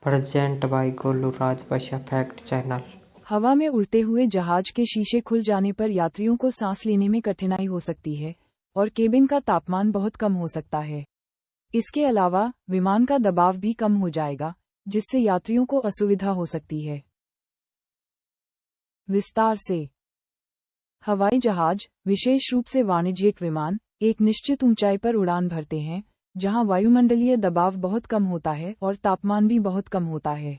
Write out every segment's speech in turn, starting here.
Present by Golu Rajvanshiya fact channel. हवा में उड़ते हुए जहाज के शीशे खुल जाने पर यात्रियों को सांस लेने में कठिनाई हो सकती है और केबिन का तापमान बहुत कम हो सकता है। इसके अलावा विमान का दबाव भी कम हो जाएगा, जिससे यात्रियों को असुविधा हो सकती है। विस्तार से। हवाई जहाज, विशेष रूप से वाणिज्यिक विमान, एक निश्चित ऊंचाई पर उड़ान भरते हैं, जहां वायुमंडलीय दबाव बहुत कम होता है और तापमान भी बहुत कम होता है।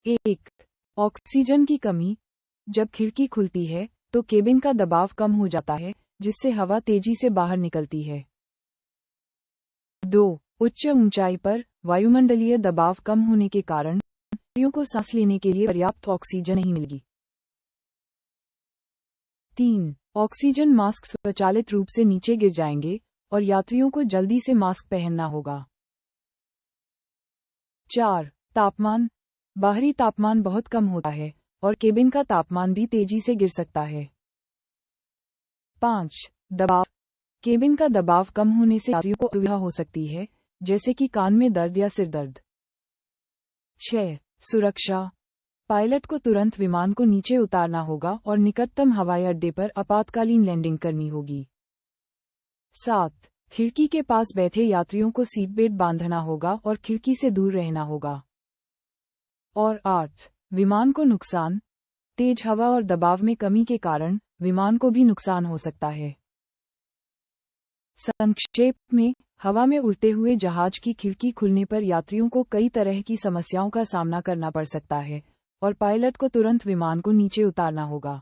1. ऑक्सीजन की कमी। जब खिड़की खुलती है तो केबिन का दबाव कम हो जाता है, जिससे हवा तेजी से बाहर निकलती है। 2. उच्च ऊंचाई पर वायुमंडलीय दबाव कम होने के कारण यात्रियों को सांस लेने के लिए पर्याप्त ऑक्सीजन नहीं मिलेगी। 3. ऑक्सीजन मास्क स्वचालित रूप से नीचे गिर जाएंगे और यात्रियों को जल्दी से मास्क पहनना होगा। 4. तापमान। बाहरी तापमान बहुत कम होता है और केबिन का तापमान भी तेजी से गिर सकता है। 5. दबाव। केबिन का दबाव कम होने से यात्रियों को असुविधा हो सकती है, जैसे कि कान में दर्द या सिर दर्द। 6. सुरक्षा। पायलट को तुरंत विमान को नीचे उतारना होगा और निकटतम हवाई अड्डे पर आपातकालीन लैंडिंग करनी होगी। 7. खिड़की के पास बैठे यात्रियों को सीट बेल्ट बांधना होगा और खिड़की से दूर रहना होगा। और 8. विमान को नुकसान। तेज हवा और दबाव में कमी के कारण विमान को भी नुकसान हो सकता है। संक्षेप में, हवा में उड़ते हुए जहाज की खिड़की खुलने पर यात्रियों को कई तरह की समस्याओं का सामना करना पड़ सकता है और पायलट को तुरंत विमान को नीचे उतारना होगा।